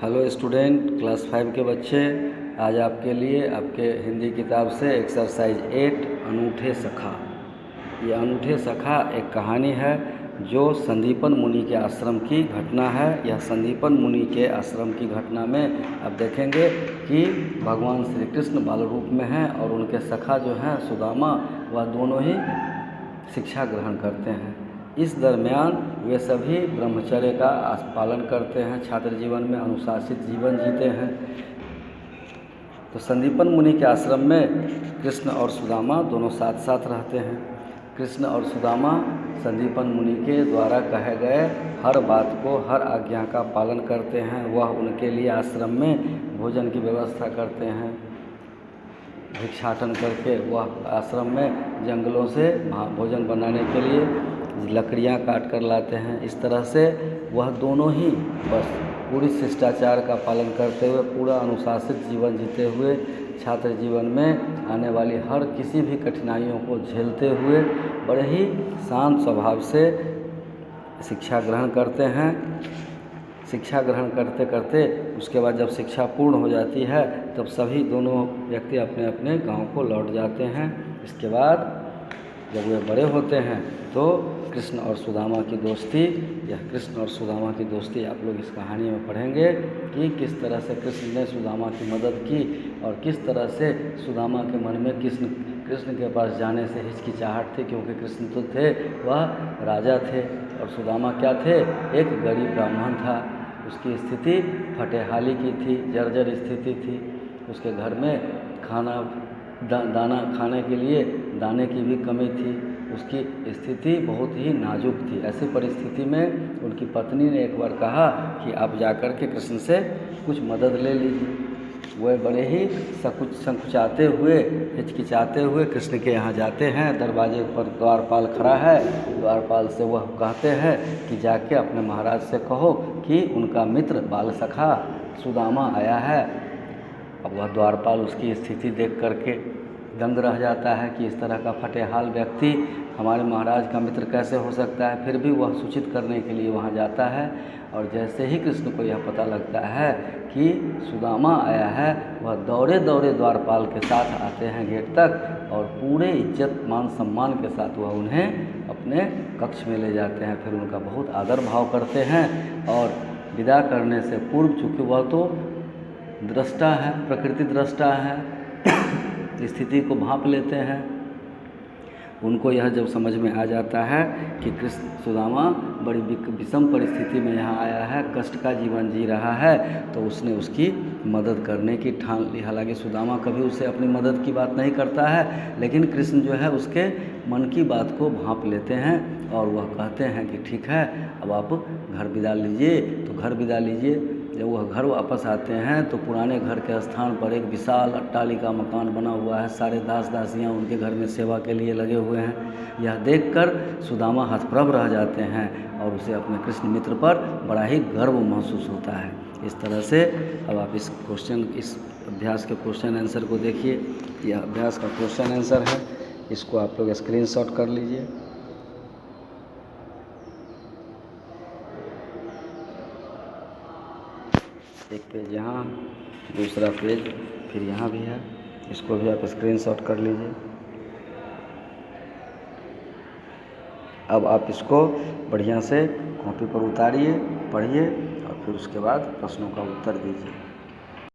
Hello student, class 5 के बच्चे, आज आपके लिए आपके हिंदी किताब से एक्सरसाइज 8 अनूठे सखा। ये अनूठे सखा एक कहानी है जो संदीपन मुनि के आश्रम की घटना है। यह संदीपन मुनि के आश्रम की घटना में आप देखेंगे कि भगवान श्री कृष्ण बाल रूप में हैं और उनके सखा जो हैं सुदामा, वह दोनों ही शिक्षा ग्रहण करते हैं। इस दरमियान वे सभी ब्रह्मचर्य का पालन करते हैं, छात्र जीवन में अनुशासित जीवन जीते हैं। तो संदीपन मुनि के आश्रम में कृष्ण और सुदामा दोनों साथ साथ रहते हैं। कृष्ण और सुदामा संदीपन मुनि के द्वारा कहे गए हर बात को, हर आज्ञा का पालन करते हैं। वह उनके लिए आश्रम में भोजन की व्यवस्था करते हैं। भिक्षाटन करके वह आश्रम में जंगलों से भोजन बनाने के लिए लकड़ियाँ काट कर लाते हैं। इस तरह से वह दोनों ही बस पूरी शिष्टाचार का पालन करते हुए, पूरा अनुशासित जीवन जीते हुए, छात्र जीवन में आने वाली हर किसी भी कठिनाइयों को झेलते हुए बड़े ही शांत स्वभाव से शिक्षा ग्रहण करते हैं। शिक्षा ग्रहण करते करते उसके बाद जब शिक्षा पूर्ण हो जाती है तब सभी दोनों व्यक्ति अपने अपने गांव को लौट जाते हैं। इसके बाद जब वे बड़े होते हैं तो कृष्ण और सुदामा की दोस्ती, यह कृष्ण और सुदामा की दोस्ती आप लोग इस कहानी में पढ़ेंगे कि किस तरह से कृष्ण ने सुदामा की मदद की और किस तरह से सुदामा के मन में कृष्ण के पास जाने से हिचकिचाहट थी, क्योंकि कृष्ण तो थे वह राजा थे और सुदामा क्या थे, एक गरीब ब्राह्मण था। उसकी स्थिति फटेहाली की थी, जर्जर स्थिति थी। उसके घर में दाना खाने के लिए दाने की भी कमी थी। उसकी स्थिति बहुत ही नाजुक थी। ऐसी परिस्थिति में उनकी पत्नी ने एक बार कहा कि आप जाकर के कृष्ण से कुछ मदद ले लीजिए। वह बड़े ही संकुचाते हुए, हिचकिचाते हुए कृष्ण के यहाँ जाते हैं। दरवाजे पर द्वारपाल खड़ा है। द्वारपाल से वह कहते हैं कि जाके अपने महाराज से कहो कि उनका मित्र बाल सखा सुदामा आया है। अब वह द्वारपाल उसकी स्थिति देख करके दंग रह जाता है कि इस तरह का फटेहाल व्यक्ति हमारे महाराज का मित्र कैसे हो सकता है। फिर भी वह सूचित करने के लिए वहाँ जाता है और जैसे ही कृष्ण को यह पता लगता है कि सुदामा आया है, वह दौड़े दौड़े द्वारपाल के साथ आते हैं गेट तक और पूरे इज्जत मान सम्मान के साथ वह उन्हें अपने कक्ष में ले जाते हैं। फिर उनका बहुत आदर भाव करते हैं और विदा करने से पूर्व, चूँकि वह तो दृष्टा है, प्रकृति दृष्टा है, स्थिति को भांप लेते हैं। उनको यह जब समझ में आ जाता है कि कृष्ण सुदामा बड़ी विषम परिस्थिति में यहाँ आया है, कष्ट का जीवन जी रहा है, तो उसने उसकी मदद करने की ठान ली। हालांकि सुदामा कभी उसे अपनी मदद की बात नहीं करता है, लेकिन कृष्ण जो है उसके मन की बात को भांप लेते हैं और वह कहते हैं कि ठीक है, अब आप घर विदा लीजिए। तो घर विदा लीजिए। जब वह घर वापस आते हैं तो पुराने घर के स्थान पर एक विशाल अट्टालिका मकान बना हुआ है। सारे दास दासियां उनके घर में सेवा के लिए लगे हुए हैं। यह देखकर सुदामा हतप्रभ रह जाते हैं और उसे अपने कृष्ण मित्र पर बड़ा ही गर्व महसूस होता है। इस तरह से अब आप इस अभ्यास के क्वेश्चन आंसर को देखिए। यह अभ्यास का क्वेश्चन आंसर है, इसको आप लोग स्क्रीनशॉट कर लीजिए। एक पेज यहाँ, दूसरा पेज फिर यहाँ भी है, इसको भी आप स्क्रीनशॉट कर लीजिए। अब आप इसको बढ़िया से कॉपी पर उतारिए, पढ़िए और फिर उसके बाद प्रश्नों का उत्तर दीजिए।